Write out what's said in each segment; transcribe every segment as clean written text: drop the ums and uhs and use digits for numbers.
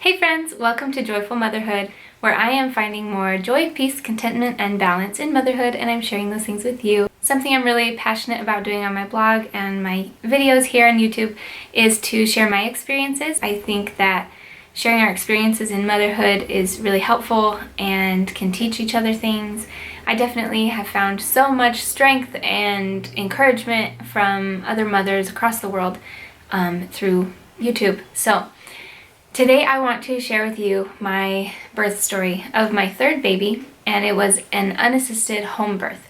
Hey friends, welcome to Joyful Motherhood, where I am finding more joy, peace, contentment, and balance in motherhood, and I'm sharing those things with you. Something I'm really passionate about doing on my blog and my videos here on YouTube is to share my experiences. I think that sharing our experiences in motherhood is really helpful and can teach each other things. I definitely have found so much strength and encouragement from other mothers across the world through YouTube. So today I want to share with you my birth story of my third baby, and it was an unassisted home birth.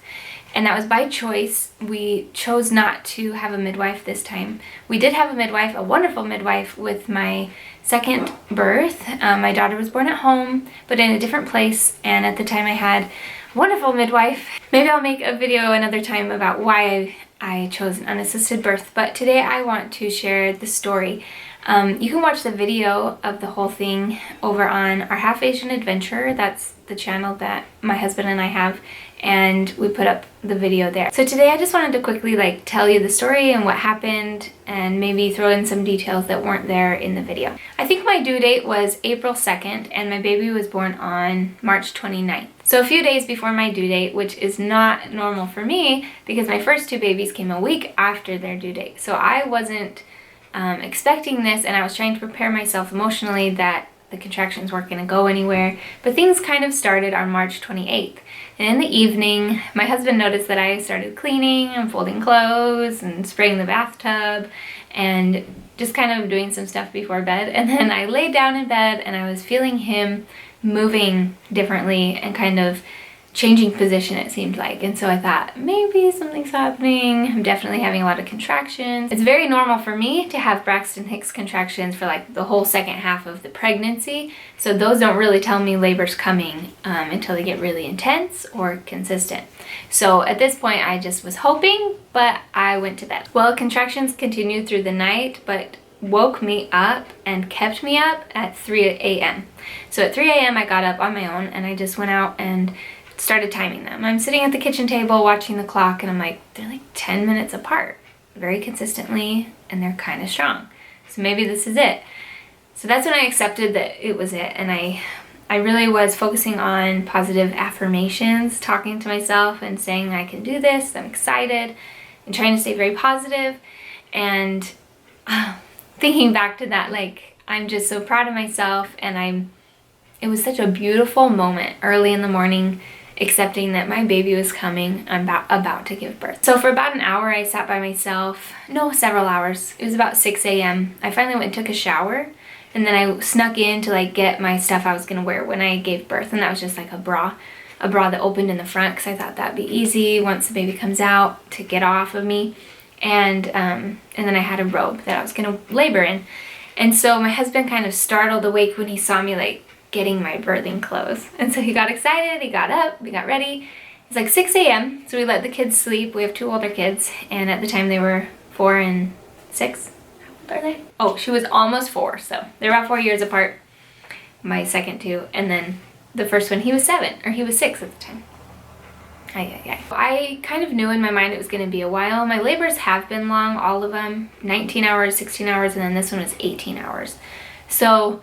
And that was by choice. We chose not to have a midwife this time. We did have a midwife, a wonderful midwife, with my second birth. My daughter was born at home, but in a different place, and at the time I had a wonderful midwife. Maybe I'll make a video another time about why I chose an unassisted birth, but today I want to share the story. You can watch the video of the whole thing over on our Half Asian Adventure. That's the channel that my husband and I have, and we put up the video there. So today I just wanted to quickly tell you the story and what happened, and maybe throw in some details that weren't there in the video. I think my due date was April 2nd, and my baby was born on March 29th. So a few days before my due date, which is not normal for me because my first two babies came a week after their due date. So I wasn't expecting this, and I was trying to prepare myself emotionally that the contractions weren't going to go anywhere. But things kind of started on March 28th. And in the evening, my husband noticed that I started cleaning and folding clothes and spraying the bathtub and just kind of doing some stuff before bed. And then I laid down in bed and I was feeling him moving differently and kind of changing position, it seemed like. And so I thought, maybe something's happening. I'm definitely having a lot of contractions. It's very normal for me to have Braxton Hicks contractions for the whole second half of the pregnancy. So those don't really tell me labor's coming until they get really intense or consistent. So at this point I just was hoping, but I went to bed. Well, contractions continued through the night, but woke me up and kept me up at 3 a.m. So at 3 a.m. I got up on my own and I just went out and started timing them. I'm sitting at the kitchen table watching the clock, and I'm like, they're 10 minutes apart very consistently, and they're kind of strong. So maybe this is it. So that's when I accepted that it was it, and I really was focusing on positive affirmations, talking to myself and saying I can do this, I'm excited, and trying to stay very positive. And thinking back to that, I'm just so proud of myself, and it was such a beautiful moment early in the morning, accepting that my baby was coming. I'm about to give birth. So for about an hour I sat by myself. No, several hours. It was about 6 a.m. I finally went and took a shower, and then I snuck in to get my stuff I was gonna wear when I gave birth, and that was just a bra that opened in the front because I thought that'd be easy once the baby comes out to get off of me. And then I had a robe that I was gonna labor in. And so my husband kind of startled awake when he saw me getting my birthing clothes. And so he got excited, he got up, we got ready. It's 6 a.m. so we let the kids sleep. We have two older kids, and at the time they were 4 and 6. How old are they? Oh, she was almost 4, so they're about 4 years apart. My second two, and then the first one, he was 7, or he was 6 at the time. I kind of knew in my mind it was going to be a while. My labors have been long, all of them, 19 hours, 16 hours, and then this one was 18 hours. So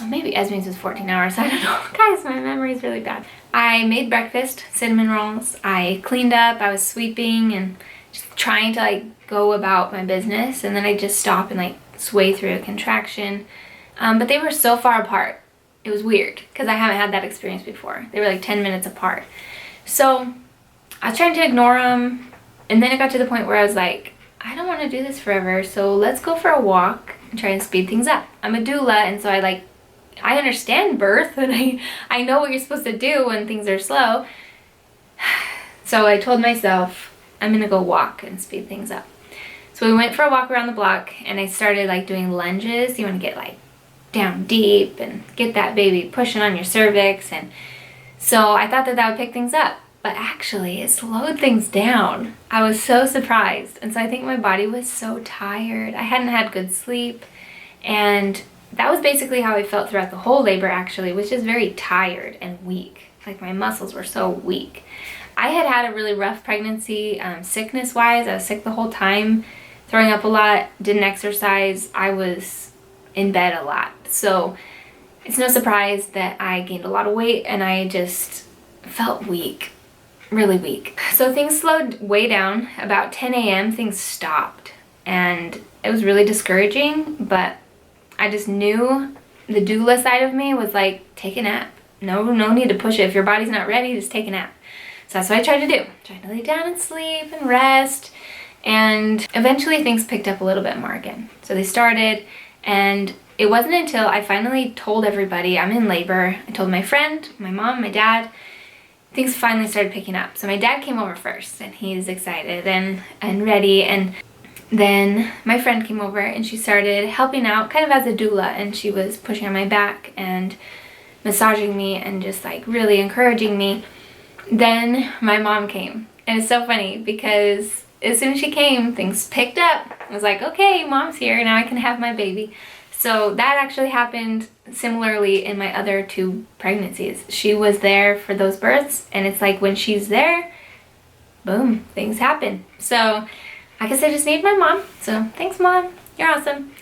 maybe Esme's was 14 hours, I don't know. Guys, my memory's really bad. I made breakfast, cinnamon rolls. I cleaned up, I was sweeping and just trying to go about my business, and then I just stop and sway through a contraction. But they were so far apart. It was weird because I haven't had that experience before. They were 10 minutes apart. So I was trying to ignore them, and then it got to the point where I was like, I don't want to do this forever, so let's go for a walk and try and speed things up. I'm a doula, and so I understand birth, and I know what you're supposed to do when things are slow. So I told myself, I'm gonna go walk and speed things up. So we went for a walk around the block, and I started doing lunges. You want to get down deep and get that baby pushing on your cervix. And so I thought that would pick things up, but actually it slowed things down. I was so surprised. And so I think my body was so tired. I hadn't had good sleep, and that was basically how I felt throughout the whole labor, actually, was just very tired and weak. My muscles were so weak. I had a really rough pregnancy, sickness-wise. I was sick the whole time, throwing up a lot, didn't exercise. I was in bed a lot. So it's no surprise that I gained a lot of weight and I just felt weak, really weak. So things slowed way down. About 10 a.m. things stopped and it was really discouraging, but I just knew the doula side of me was like, take a nap. No need to push it. If your body's not ready, just take a nap. So that's what I tried to do. Tried to lay down and sleep and rest. And eventually things picked up a little bit more again. So they started, and it wasn't until I finally told everybody I'm in labor. I told my friend, my mom, my dad. Things finally started picking up. So my dad came over first, and he's excited and ready. And then my friend came over and she started helping out kind of as a doula, and she was pushing on my back and massaging me and just like really encouraging me. Then my mom came, and it's so funny because as soon as she came, things picked up. I was like, okay, mom's here, now I can have my baby. So that actually happened similarly in my other 2 pregnancies. She was there for those births, and it's like when she's there, boom, things happen. So I guess I just need my mom. So thanks, Mom. You're awesome.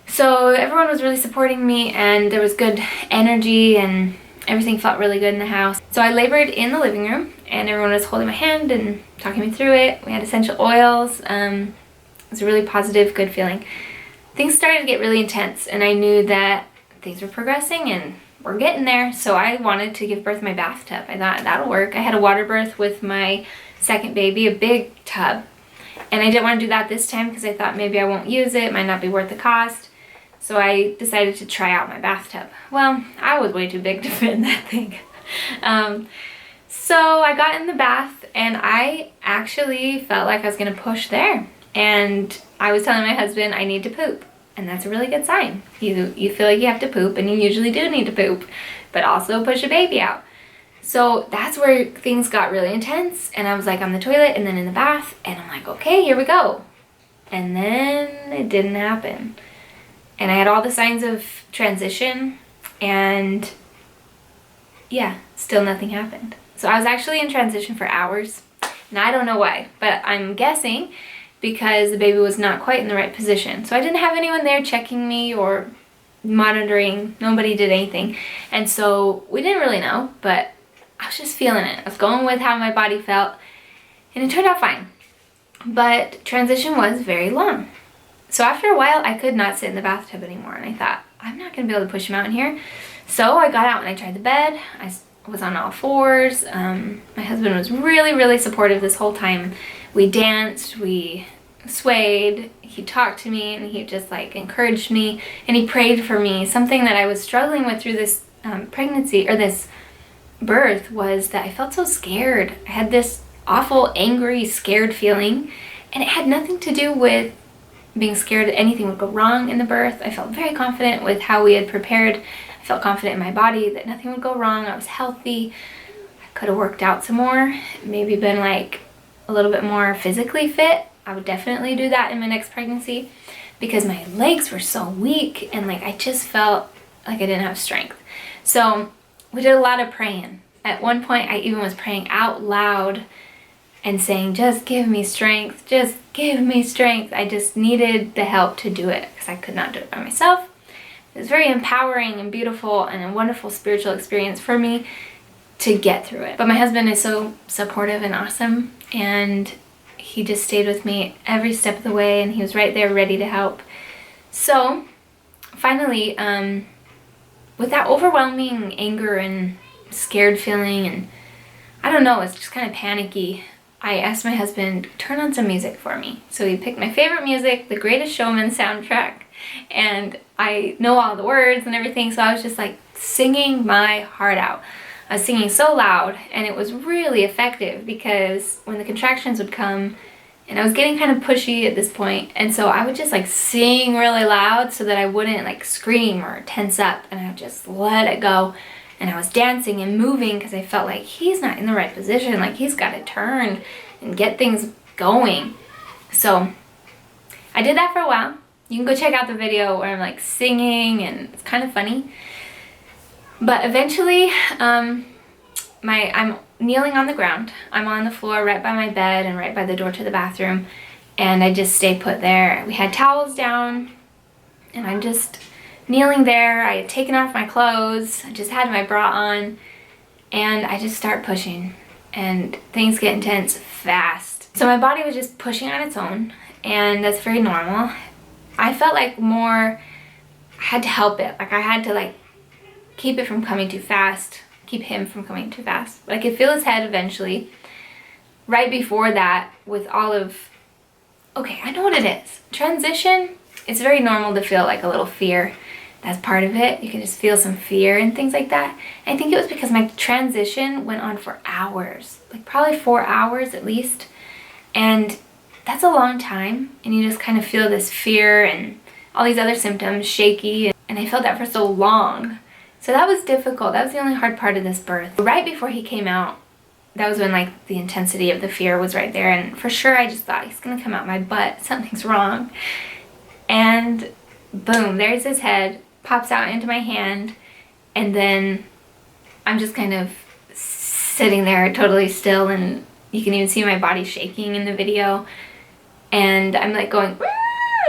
So everyone was really supporting me, and there was good energy, and everything felt really good in the house. So I labored in the living room, and everyone was holding my hand and talking me through it. We had essential oils. It was a really positive, good feeling. Things started to get really intense, and I knew that things were progressing and we're getting there. So I wanted to give birth in my bathtub. I thought that'll work. I had a water birth with my second baby, a big tub. And I didn't want to do that this time because I thought maybe I won't use it. It might not be worth the cost. So I decided to try out my bathtub. Well, I was way too big to fit in that thing. So I got in the bath, and I actually felt like I was going to push there. And I was telling my husband I need to poop. And that's a really good sign. You feel like you have to poop, and you usually do need to poop, but also push a baby out. So that's where things got really intense, and I was like on the toilet and then in the bath, and I'm like, okay, here we go. And then it didn't happen. And I had all the signs of transition, and yeah, still nothing happened. So I was actually in transition for hours, and I don't know why, but I'm guessing because the baby was not quite in the right position. So I didn't have anyone there checking me or monitoring. Nobody did anything. And so we didn't really know, but I was just feeling it. I was going with how my body felt, and it turned out fine. But transition was very long. So after a while, I could not sit in the bathtub anymore, and I thought, I'm not going to be able to push him out in here. So I got out and I tried the bed. I was on all fours. My husband was really, really supportive this whole time. We danced, we swayed, he talked to me, and he just like encouraged me, and he prayed for me. Something that I was struggling with through this pregnancy, or this birth, was that I felt so scared. I had this awful, angry, scared feeling, and it had nothing to do with being scared that anything would go wrong in the birth. I felt very confident with how we had prepared. I felt confident in my body that nothing would go wrong. I was healthy. I could have worked out some more, maybe been like a little bit more physically fit. I would definitely do that in my next pregnancy because my legs were so weak, and like I just felt like I didn't have strength. So we did a lot of praying. At one point, I even was praying out loud and saying, just give me strength, just give me strength. I just needed the help to do it because I could not do it by myself. It was very empowering and beautiful and a wonderful spiritual experience for me to get through it. But my husband is so supportive and awesome, and he just stayed with me every step of the way, and he was right there ready to help. So finally, with that overwhelming anger and scared feeling, and I don't know, it's just kind of panicky, I asked my husband, turn on some music for me. So he picked my favorite music, The Greatest Showman soundtrack, and I know all the words and everything, so I was just like singing my heart out. I was singing so loud, and it was really effective because when the contractions would come, and I was getting kind of pushy at this point, and so I would just like sing really loud so that I wouldn't like scream or tense up, and I would just let it go. And I was dancing and moving because I felt like he's not in the right position, like he's got to turn and get things going. So I did that for a while. You can go check out the video where I'm like singing, and it's kind of funny. But eventually, I'm kneeling on the ground. I'm on the floor right by my bed and right by the door to the bathroom, and I just stay put there. We had towels down, and I'm just kneeling there. I had taken off my clothes, I just had my bra on, and I just start pushing, and things get intense fast. So my body was just pushing on its own, and that's very normal. I felt like more, I had to help it. Like I had to like keep it from coming too fast, keep him from coming too fast. But I could feel his head eventually. Right before that, with all of, okay, I know what it is. Transition, it's very normal to feel like a little fear. That's part of it. You can just feel some fear and things like that. And I think it was because my transition went on for hours, like probably 4 hours at least. And that's a long time. And you just kind of feel this fear and all these other symptoms, shaky. And I felt that for so long. So that was difficult. That was the only hard part of this birth. Right before he came out, that was when like the intensity of the fear was right there. And for sure, I just thought, he's gonna come out my butt. Something's wrong. And boom, there's his head, pops out into my hand. And then I'm just kind of sitting there totally still, and you can even see my body shaking in the video. And I'm like going,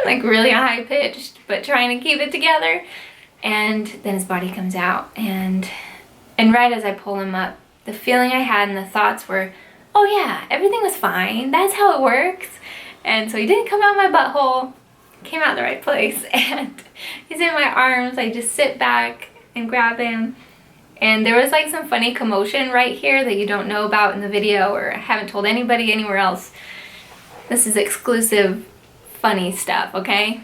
like really high pitched, but trying to keep it together. And then his body comes out, and right as I pull him up, the feeling I had and the thoughts were, oh yeah, everything was fine. That's how it works. And so he didn't come out my butthole, came out the right place, and he's in my arms. I just sit back and grab him. And there was like some funny commotion right here that you don't know about in the video, or I haven't told anybody anywhere else. This is exclusive funny stuff, okay?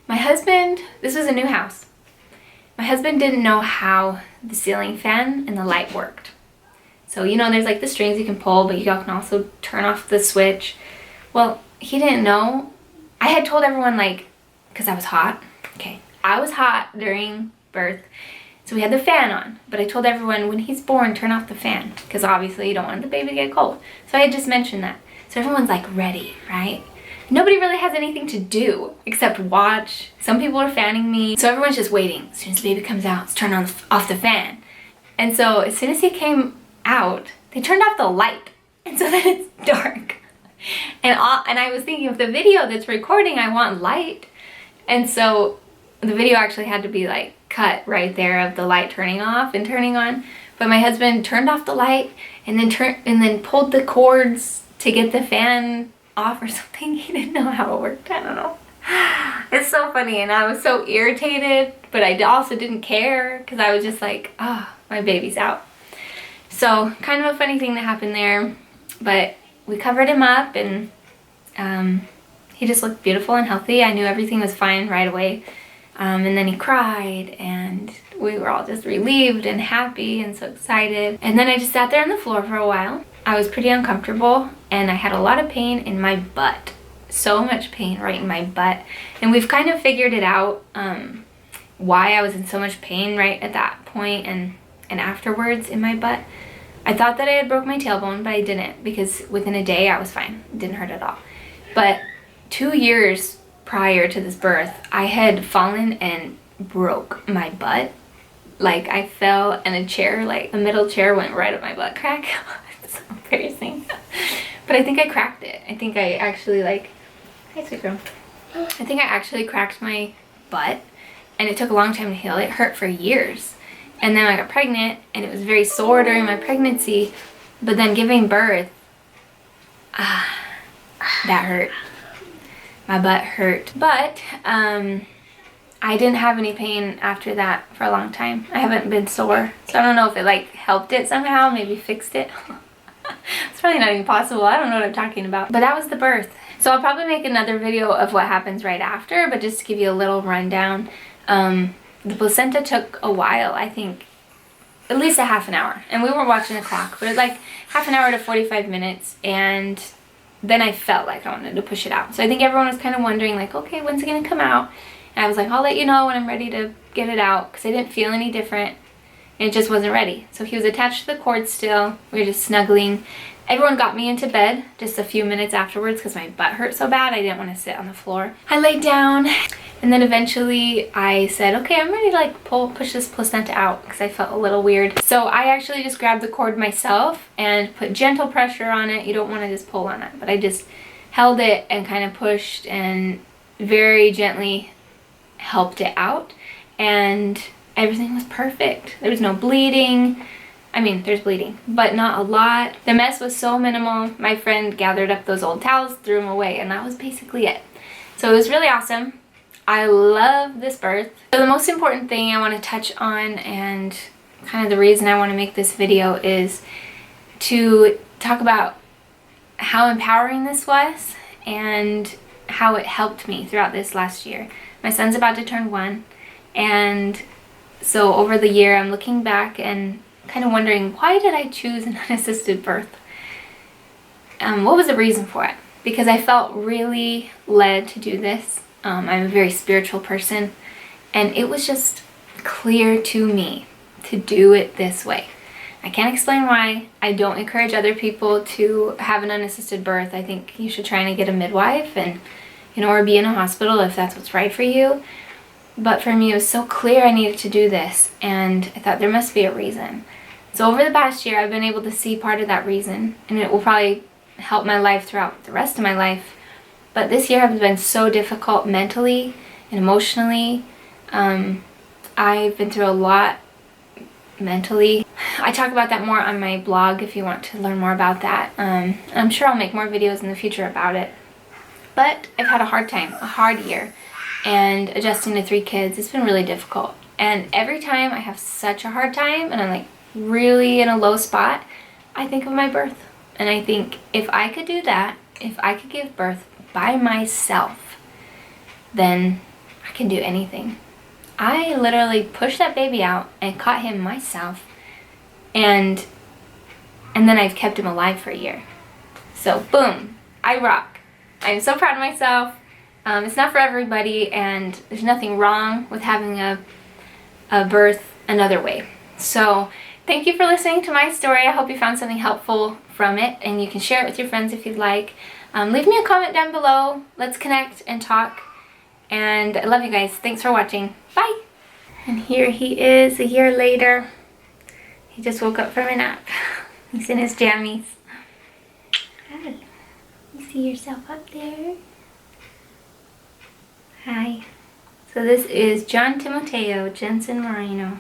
My husband, this was a new house. My husband didn't know how the ceiling fan and the light worked. So, you know, there's like the strings you can pull, but you can also turn off the switch. Well, he didn't know. I had told everyone, like, because I was hot. Okay, I was hot during birth, so we had the fan on. But I told everyone, when he's born, turn off the fan, because obviously you don't want the baby to get cold. So I had just mentioned that. So everyone's like ready, right? Nobody really has anything to do except watch. Some people are fanning me. So everyone's just waiting. As soon as the baby comes out, let's turn off the fan. And so as soon as he came out, they turned off the light. And so then it's dark. And I was thinking, of the video that's recording, I want light. And so the video actually had to be like cut right there of the light turning off and turning on. But my husband turned off the light and then pulled the cords to get the fan off or something. He didn't know how it worked. I don't know. It's so funny, and I was so irritated, but I also didn't care because I was just like, oh, my baby's out. So kind of a funny thing that happened there, but we covered him up, and he just looked beautiful and healthy. I knew everything was fine right away. And then he cried, and we were all just relieved and happy and so excited. And then I just sat there on the floor for a while. I was pretty uncomfortable, and I had a lot of pain in my butt. So much pain right in my butt. And we've kind of figured it out, why I was in so much pain right at that point and afterwards in my butt. I thought that I had broke my tailbone, but I didn't, because within a day I was fine. It didn't hurt at all. But 2 years prior to this birth, I had fallen and broke my butt. Like, I fell in a chair, like the middle chair went right up my butt crack. It's so embarrassing. But I think I cracked it. I think I actually hi sweet girl. I think I actually cracked my butt, and it took a long time to heal. It hurt for years. And then I got pregnant, and it was very sore during my pregnancy, but then giving birth, that hurt. My butt hurt. But I didn't have any pain after that for a long time. I haven't been sore. So I don't know if it like helped it somehow, maybe fixed it. It's probably not even possible. I don't know what I'm talking about. But that was the birth. So I'll probably make another video of what happens right after, but just to give you a little rundown. The placenta took a while, I think at least a half an hour. And we were watching the clock, but it was like half an hour to 45 minutes. And then I felt like I wanted to push it out. So I think everyone was kind of wondering like, okay, when's it going to come out? And I was like, I'll let you know when I'm ready to get it out, because I didn't feel any different. And it just wasn't ready. So he was attached to the cord still. We were just snuggling. Everyone got me into bed just a few minutes afterwards because my butt hurt so bad I didn't want to sit on the floor. I laid down, and then eventually I said, okay, I'm ready to like push this placenta out because I felt a little weird. So I actually just grabbed the cord myself and put gentle pressure on it. You don't want to just pull on it, but I just held it and kind of pushed and very gently helped it out. and everything was perfect. There was no bleeding. I mean, there's bleeding, but not a lot. The mess was so minimal. My friend gathered up those old towels, threw them away, and that was basically it. So it was really awesome. I love this birth. So the most important thing I want to touch on, and kind of the reason I want to make this video, is to talk about how empowering this was and how it helped me throughout this last year. My son's about to turn 1, and so over the year I'm looking back and kind of wondering, why did I choose an unassisted birth? What was the reason for it? Because I felt really led to do this. I'm a very spiritual person, and it was just clear to me to do it this way. I can't explain why. I don't encourage other people to have an unassisted birth. I think you should try and get a midwife and, or be in a hospital if that's what's right for you. But for me, it was so clear I needed to do this, and I thought there must be a reason. So over the past year, I've been able to see part of that reason, and it will probably help my life throughout the rest of my life. But this year has been so difficult mentally and emotionally. I've been through a lot mentally. I talk about that more on my blog if you want to learn more about that. I'm sure I'll make more videos in the future about it. But I've had a hard time, a hard year, and adjusting to 3 kids, it's been really difficult. And every time I have such a hard time and I'm like really in a low spot, I think of my birth. And I think if I could do that, if I could give birth by myself, then I can do anything. I literally pushed that baby out and caught him myself, and then I've kept him alive for a year. So boom, I rock. I'm so proud of myself. It's not for everybody, and there's nothing wrong with having a birth another way. So thank you for listening to my story. I hope you found something helpful from it, and you can share it with your friends if you'd like. Leave me a comment down below. Let's connect and talk. And I love you guys. Thanks for watching. Bye! And here he is a year later. He just woke up from a nap. He's in his jammies. Hi. You see yourself up there? Hi. So this is John Timoteo Jensen Moreno.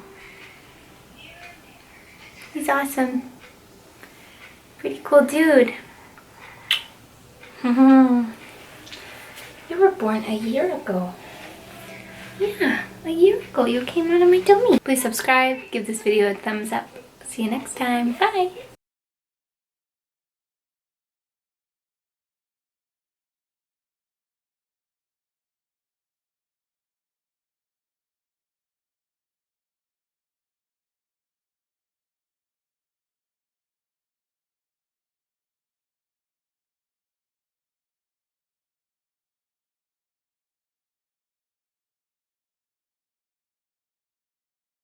He's awesome. Pretty cool dude. You were born a year ago. Yeah, a year ago you came out of my tummy. Please subscribe, give this video a thumbs up. See you next time. Bye!